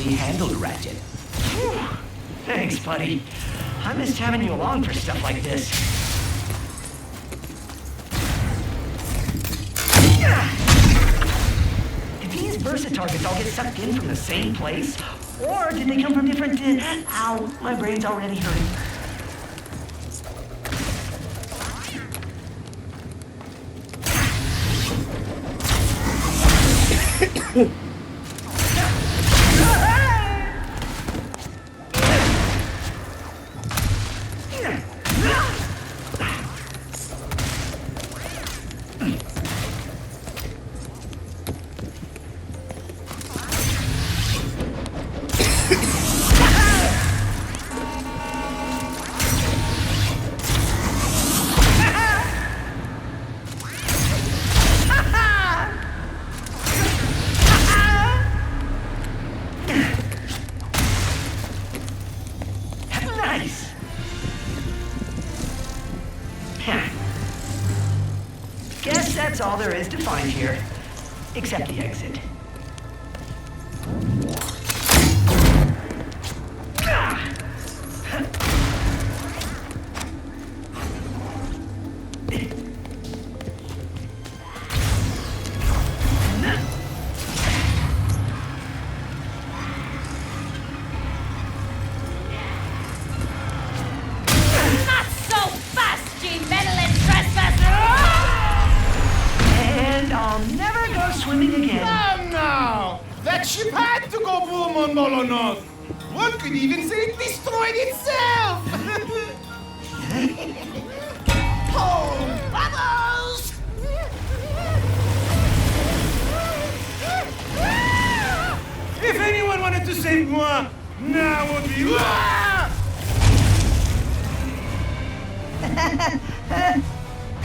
nicely handled, Ratchet. Whew. Thanks, buddy. I missed having you along for stuff like this. Did these Versa targets all get sucked in from the same place? Or did they come from different... Ow, my brain's already hurting. Guess that's all there is to find here. Except the exit. Swimming again. No! That ship had to go boom on Molonos! One could even say it destroyed itself! Oh, bubbles! If anyone wanted to save moi, now would be...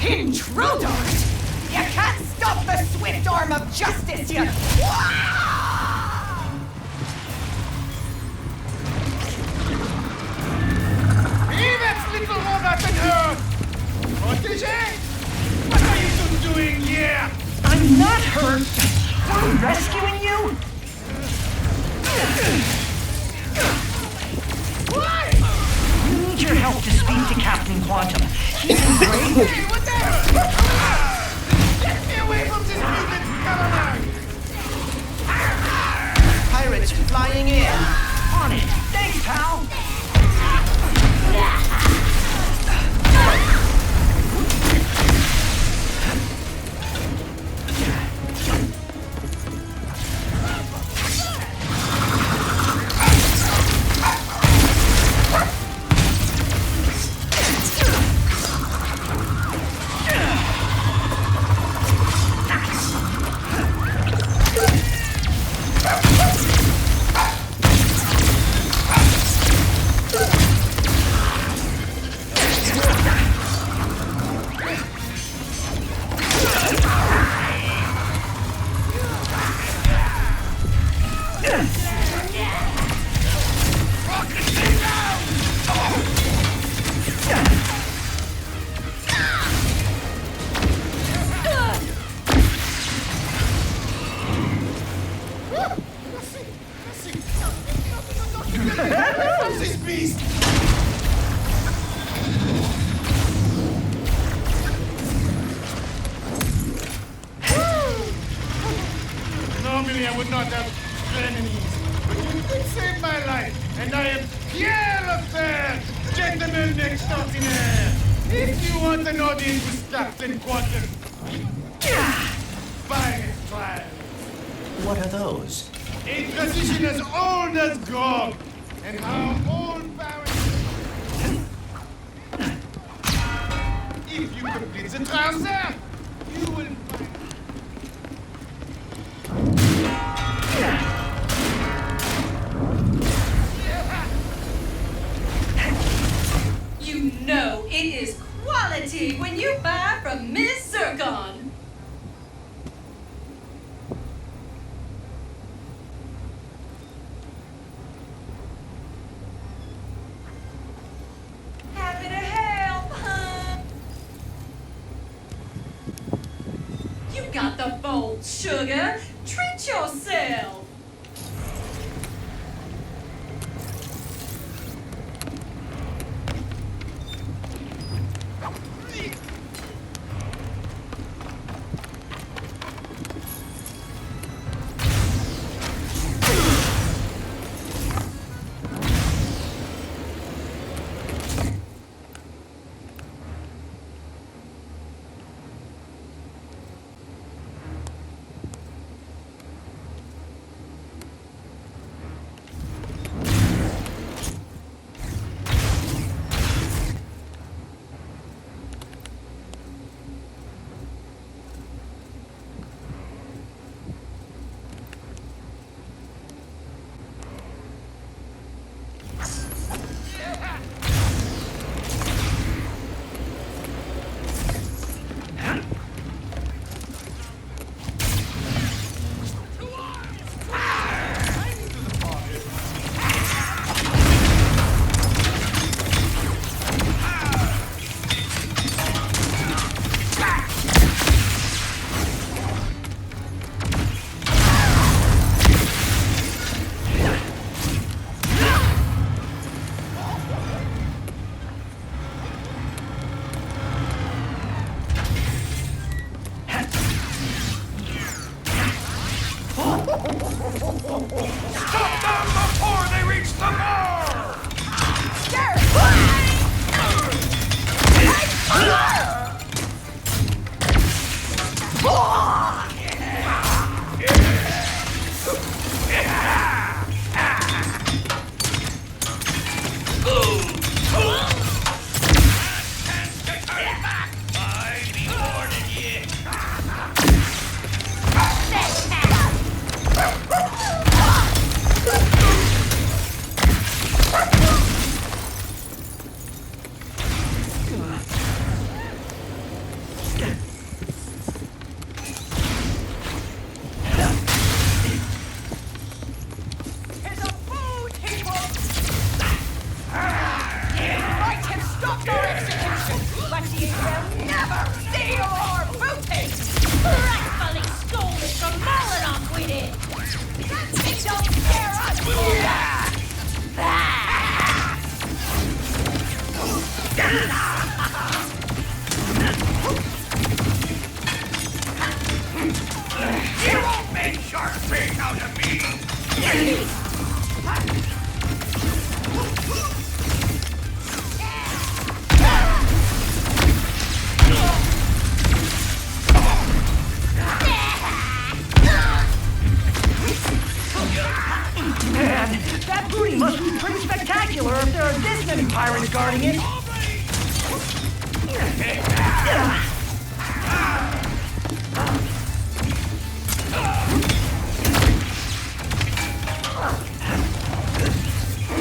Intruders! You can't stop the swift arm of justice, you... That's little robot and her! Protégé! What are you two doing here? I'm not hurt! I'm rescuing you! Why? We need your help to speak to Captain Quantum. He's in great... Hey, what the... Get me away from this mutant governor! Pirates flying in. On it! Thanks, pal! This beast! Normally I would not have enemies, but you did save my life, and I am Pierre Lefebvre, gentleman extraordinaire. If you want an audience with Captain Quantum, buy his trial. What are those? A tradition as old as Gog, and how old Baron... If you complete the trial, sir, you will find... You know it is quality when you buy from Miss Zircon. Happy to help, huh? You got the bold sugar. Treat yourself. will never see your booty! Rightfully stolen from Molinoff, we did! That thing don't scare us! You won't make shark fish out of me! Man, that booty must be pretty spectacular if there are this many pirates guarding it.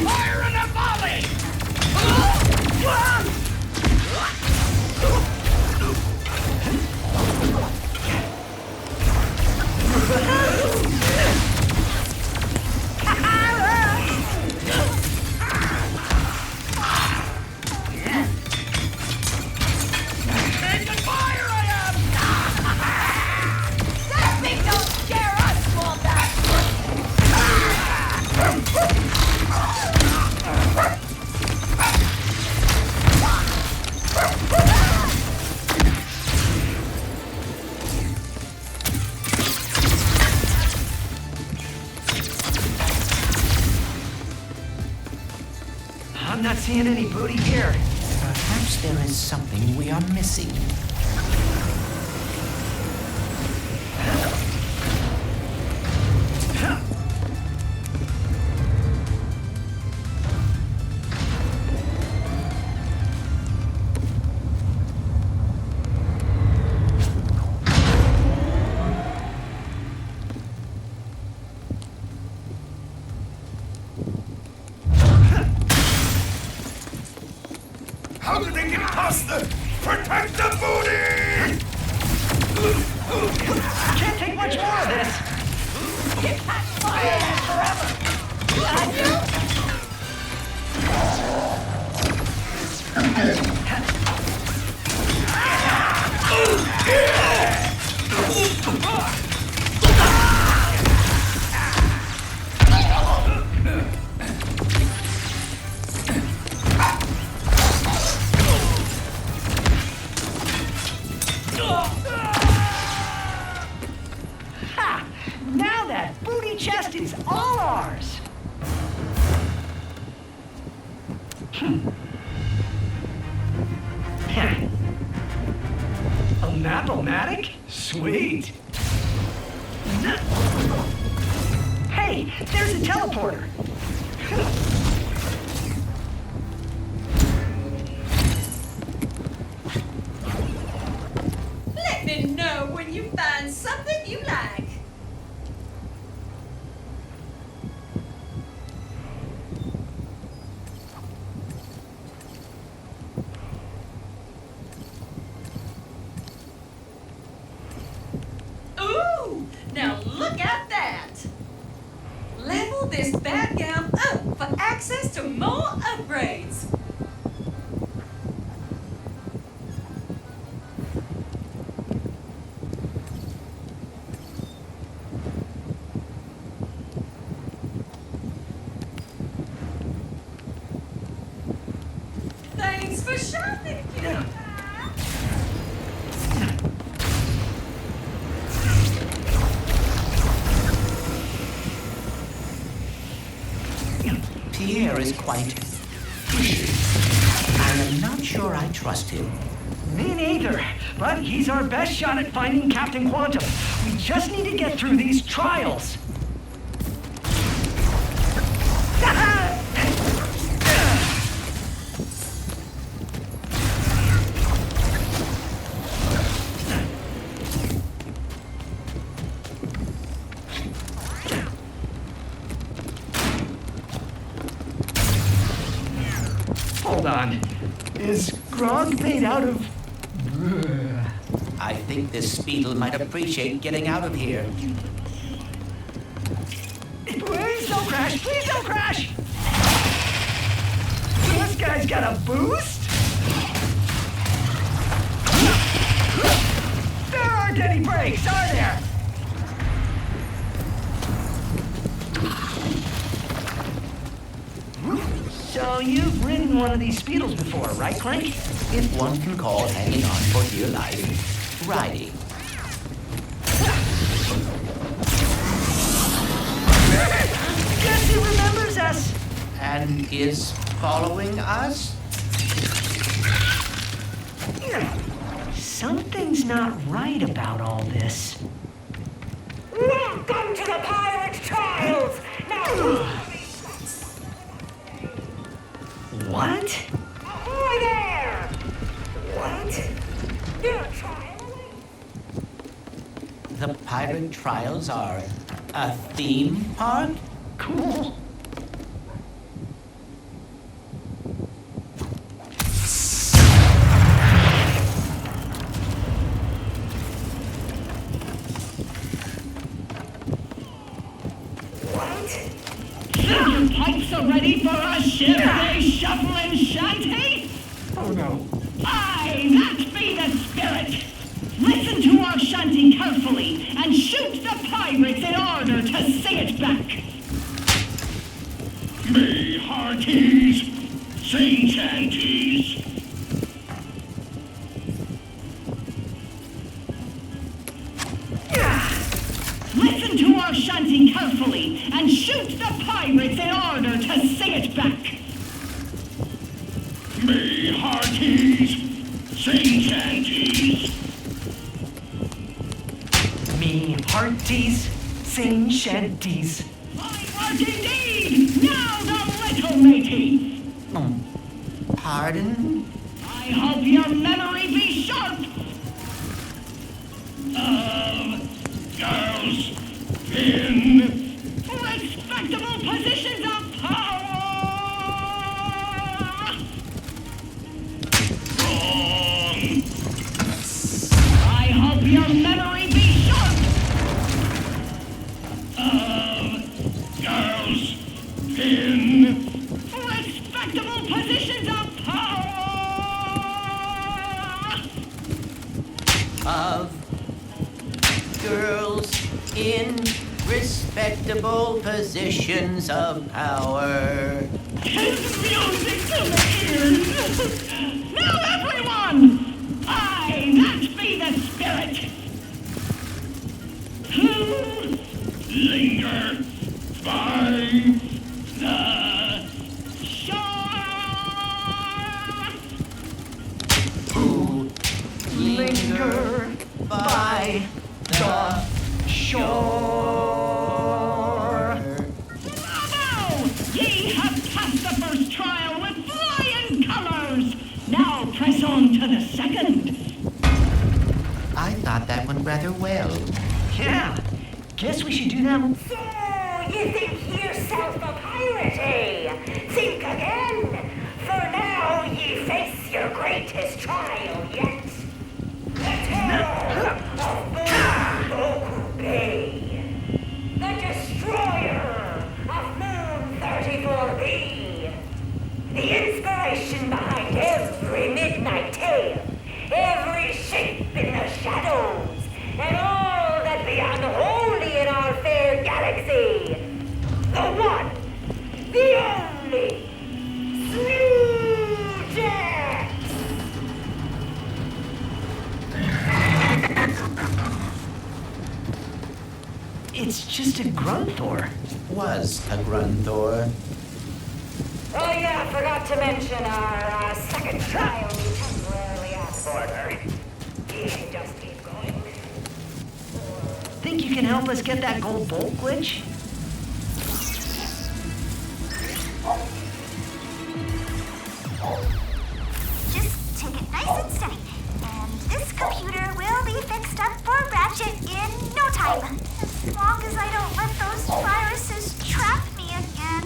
Fire in a volley! Making fire I am! That thing don't scare us, small bat! I'm not seeing any booty here. Perhaps there is something we are missing. How did they get past the... Protect the booty! Can't take much more of this. You can't fire that forever! Ha! Now that booty chest is all ours. A map-o-matic? Sweet. Hey, there's a teleporter. Let me know when you find something you like. Ooh, now look at that. Level this bad gown up for access to more upgrades. Thanks for shopping, cutie pie. Pierre is quite fishy. I am not sure I trust him. Me neither, but he's our best shot at finding Captain Quantum. We just need to get through these trials. Hold on. Is grog made out of... I think this Speedle might appreciate getting out of here. Please don't crash! Please don't crash! This guy's got a boost? aren't any brakes, are there? So you've ridden one of these Speedles before, right, Clank? If one can call hanging on for dear life riding. Guess he remembers us. And is following us? Something's not right about all this. Welcome to the Pirate Trials! Now, What? ahoy there! What? Your trial? The pirate trials are a theme park? Cool. Your pipes are ready for a ship-day shuffling shanty? Oh no. Aye, that be the spirit. Listen to our shanty carefully and shoot the pirates in order to sing it back. Me hearties, sing shanties. Listen to our shanty carefully and shoot the pirates in order to sing it back. Me hearties, sing shanties. Me hearties, sing shanties. I work indeed, now the little matey. Pardon? I hope your memory be sharp. Girls in respectable positions of power. Wrong. I hope your memory be sharp. Girls in respectable positions of power. Of girls in respectable positions of power. His music to the ears. Now everyone! Aye, that be the spirit. Who linger by the shore? Who Linger by the shore. Bravo! Ye have passed the first trial with flying colors. Now press on to the second. I thought that went rather well. Yeah. Guess we should do that. So, you think yourself a pirate, eh? Think again, for now ye face your greatest trial yet. The terror of Boku Bay. The destroyer of Moon 34B. The inspiration behind every midnight tale, every shape in the shadows, and all that be unholy in our fair galaxy. The one, the only, Snoojax! It's just a Grunthor. Was a Grunthor. Oh yeah, forgot to mention our second trial we temporarily asked for. You can just keep going. Think you can help us get that gold bolt glitch? Just take it nice and steady. And this computer will be fixed up for Ratchet in no time. As long as I don't let those viruses trap me again.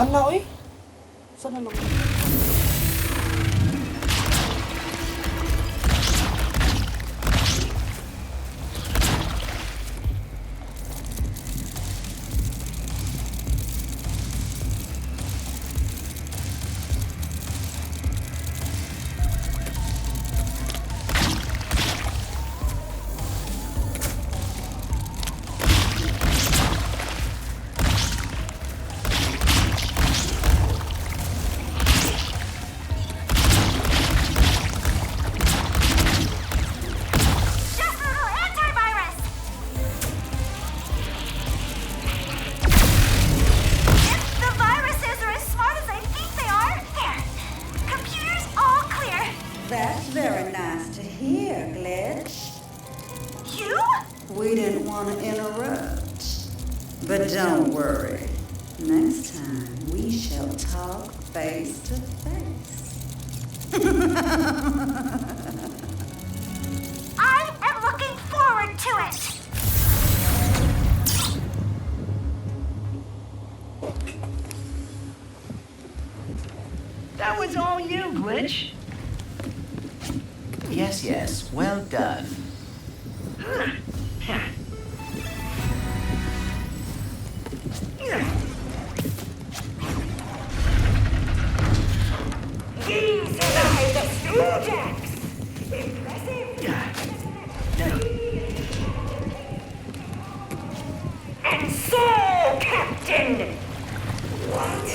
Saan na, oy? Saan na lang? Just a little antivirus. If the viruses are as smart as I think they are, there. Computers all clear. That's very nice to hear, Glitch. You? We didn't want to interrupt. But don't worry. Next time, we shall talk face to face. I am looking forward to it. That was all you, Glitch. Yes, yes, well done. These survive the Stoojax! Impressive! And so, Captain! What?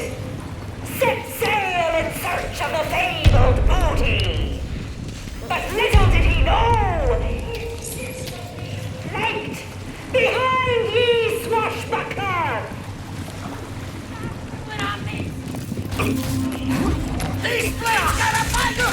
Set sail in search of the fabled booty! But little did he know! Flanked behind ye swashbuckler! What I miss? These flames gotta find her!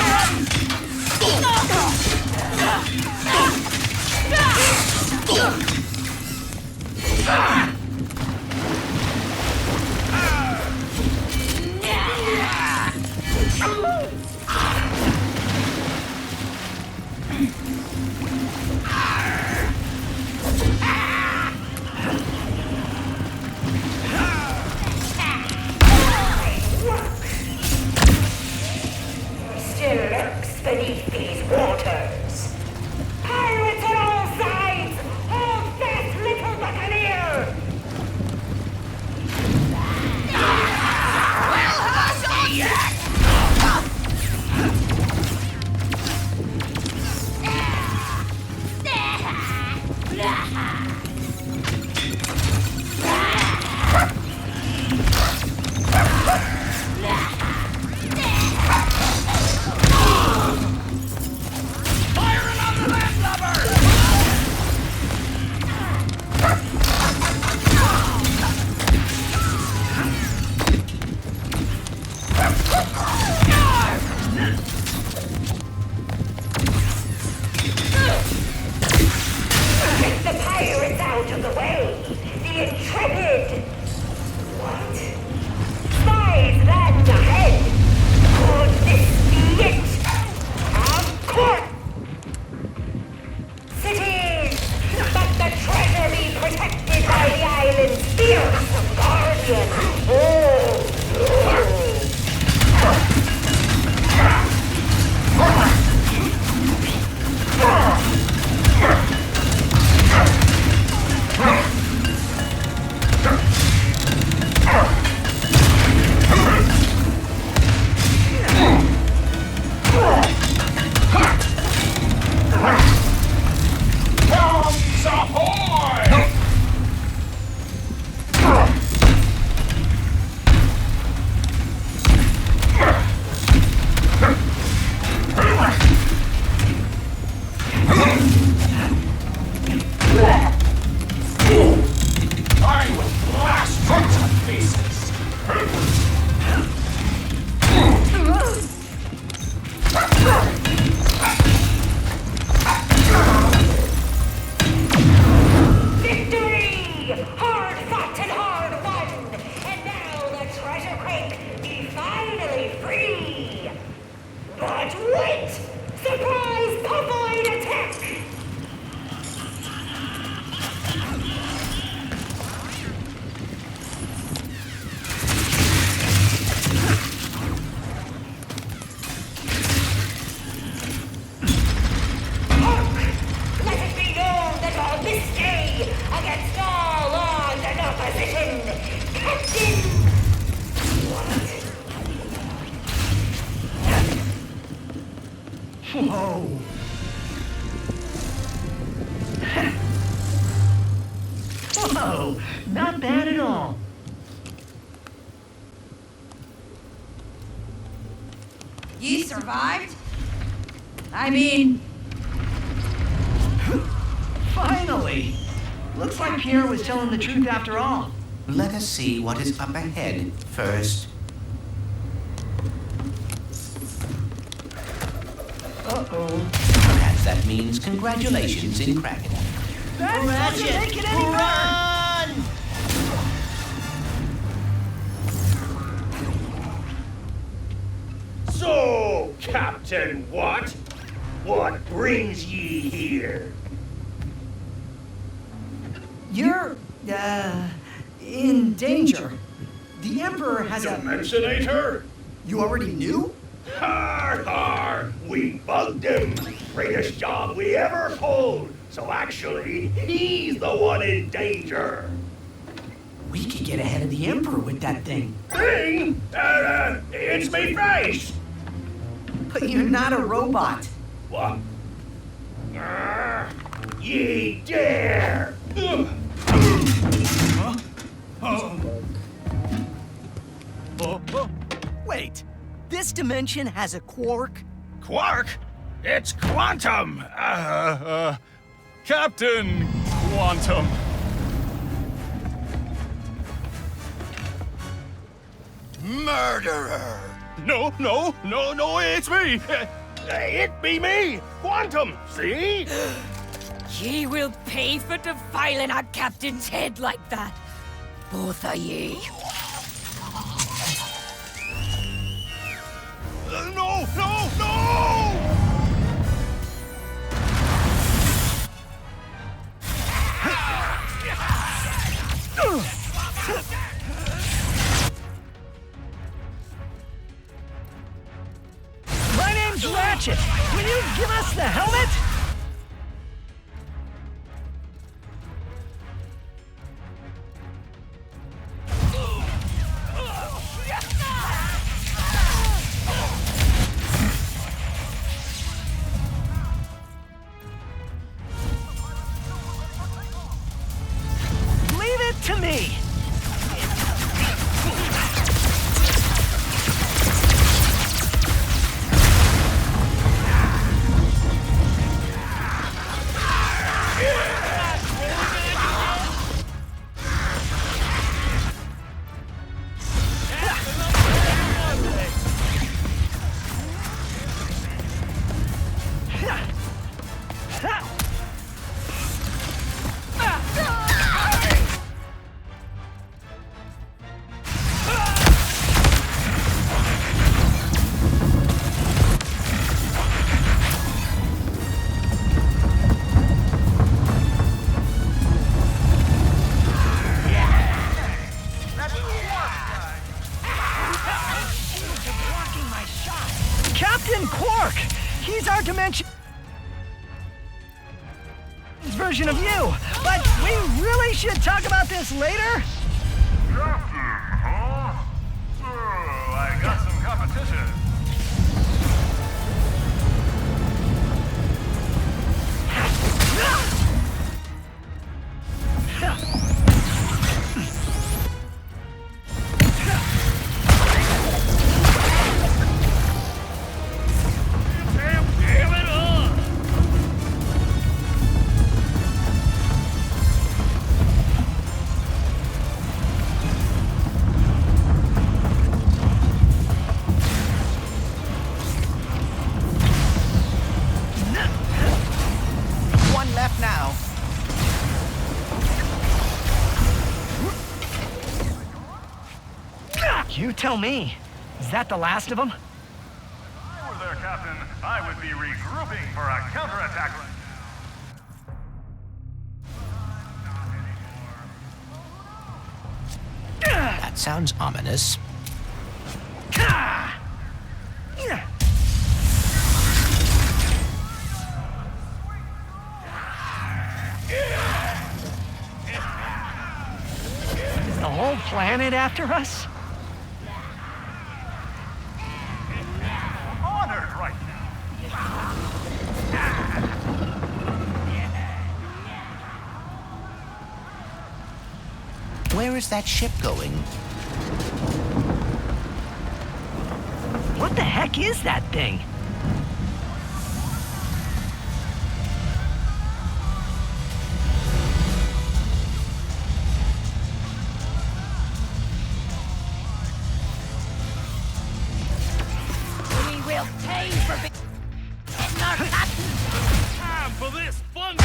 Still lurks beneath these waters. Pirates on all sides! Hold fast, little buccaneer! Get the pirates out of the way! The intrepid! What? Spies land ahead! Could this be it? Of course! Cities! But the treasure be protected by the island's fierce guardian! Oh! Whoa. Whoa, not bad at all. You survived? I mean, Finally! Looks like Pierre was telling the truth after all. Let us see what is up ahead first. Uh-oh. Perhaps that means congratulations in cracking. That doesn't make it any better! So, Captain what? What brings ye here? You're, in danger. The Emperor has a... Dimensionator? You already knew? Har har! We bugged him! Greatest job we ever pulled! So actually, he's the one in danger! We could get ahead of the Emperor with that thing. Thing? It's me face! But you're not a robot. What? Ye dare! Wait, this dimension has a quark? Quark? It's quantum! Captain Quantum. Murderer! No, it's me. It be me! Quantum! See? ye will pay for defiling our captain's head like that. Both of ye. No! My name's Ratchet. Will you give us the helmet? Leave it to me. Captain Quark! He's our dimension version of you. But we really should talk about this later. Captain, huh? So, I got some competition. One left now. You tell me. Is that the last of them? If I were there, Captain, I would be regrouping for a counterattack. That sounds ominous. Is the whole planet after us? Honored right now. Where is that ship going? What the heck is that thing? We will pay for getting our cotton. Time for this fun.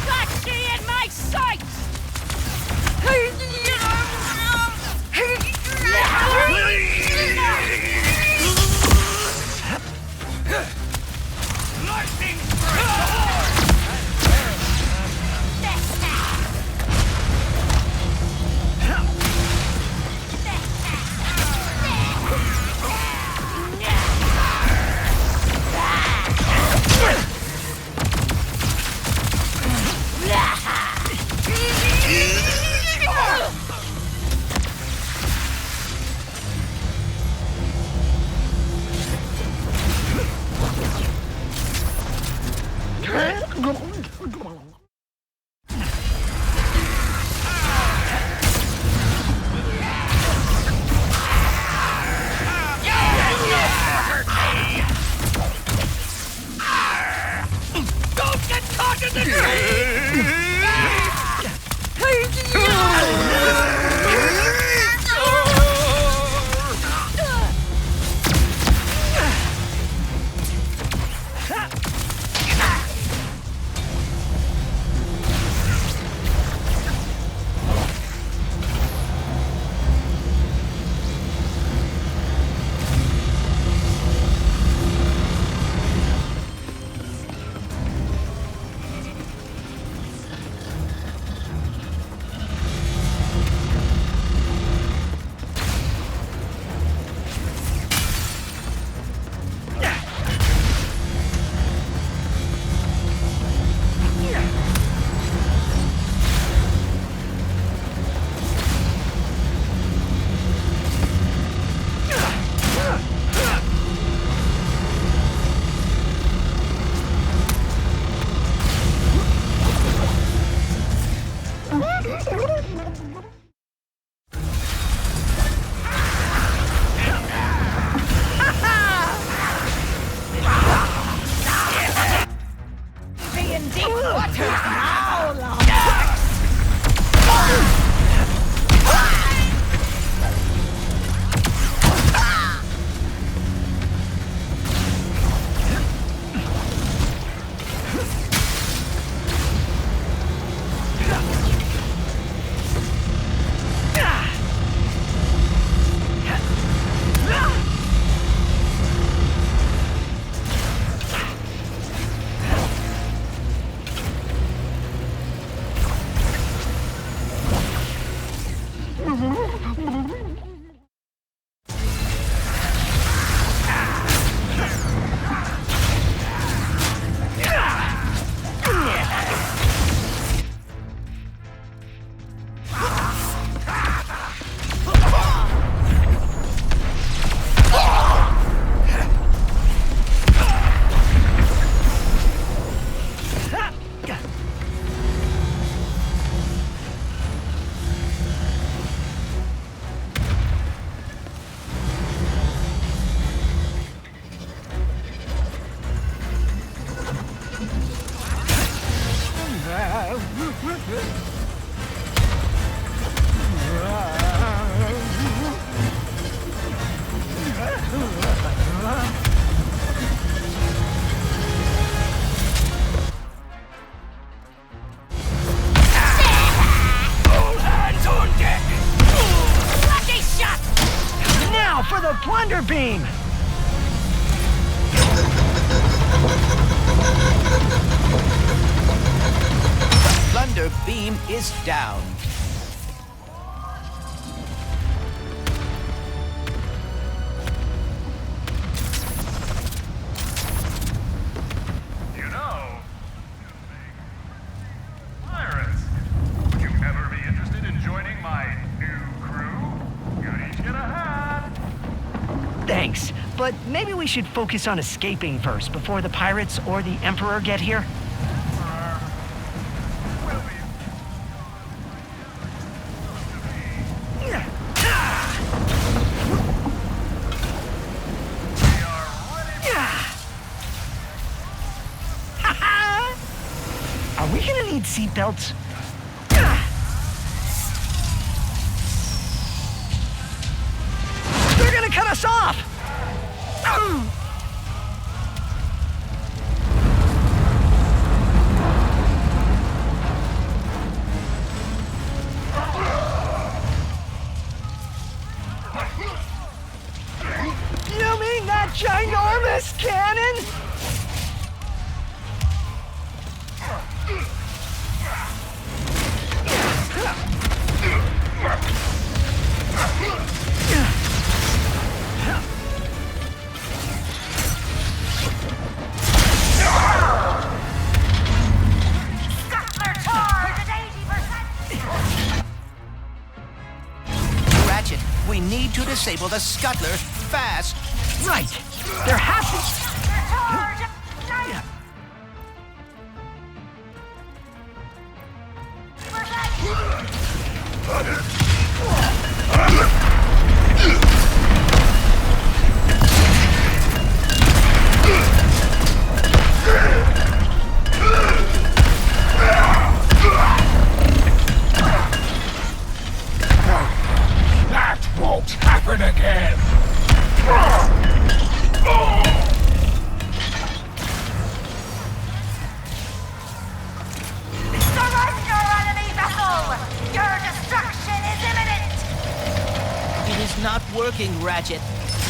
Got she in my sights! Lightning Don't get caught in the Be in deep waters now, Lombax! For the plunder beam! Plunder beam is down. You But maybe we should focus on escaping first, before the pirates or the Emperor get here. Are we gonna need seatbelts? They're gonna cut us off! You mean that ginormous cannon? Ratchet, we need to disable the scuttler fast. Right. There has to... That won't happen again! Surrender, enemy vessel! Your destruction is imminent! It is not working, Ratchet.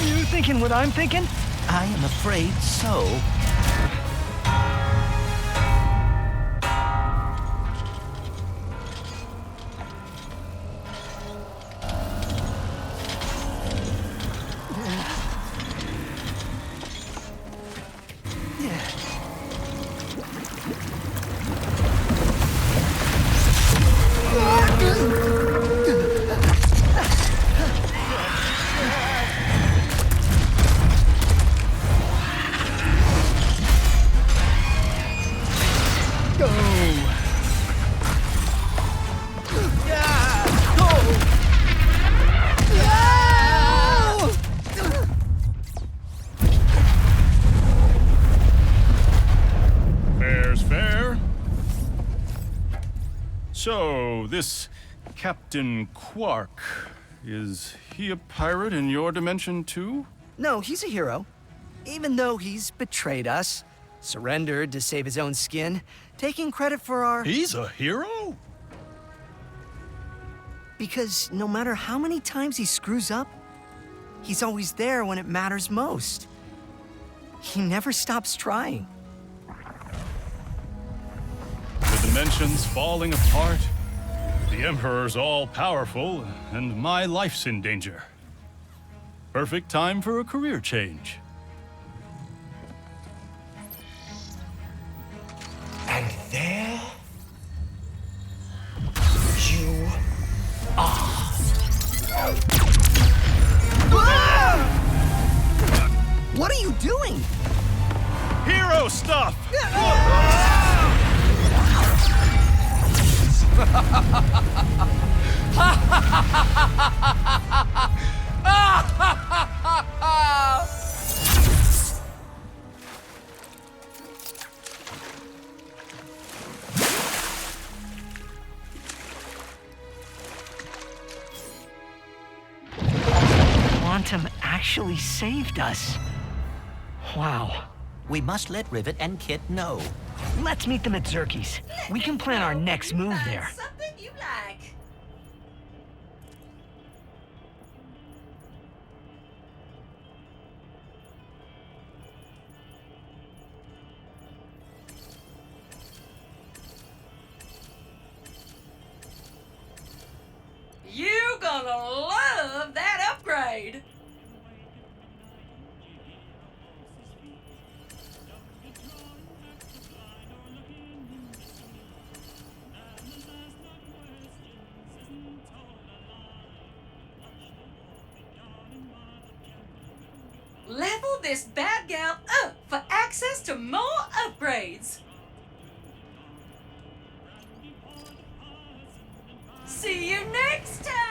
You thinking what I'm thinking? I am afraid so. Fair's fair. So, this Captain Quark, is he a pirate in your dimension too? No, he's a hero. Even though he's betrayed us, surrendered to save his own skin, taking credit for our... He's a hero? Because no matter how many times he screws up, he's always there when it matters most. He never stops trying. The dimension's falling apart. The Emperor's all-powerful, and my life's in danger. Perfect time for a career change. And there you are. What are you doing? Hero stuff! Quantum actually saved us. Wow. We must let Rivet and Kit know. Let's meet them at Zerky's. We can plan our next move there. Something you like. You gonna love that upgrade. Level this bad gal up for access to more upgrades. See you next time!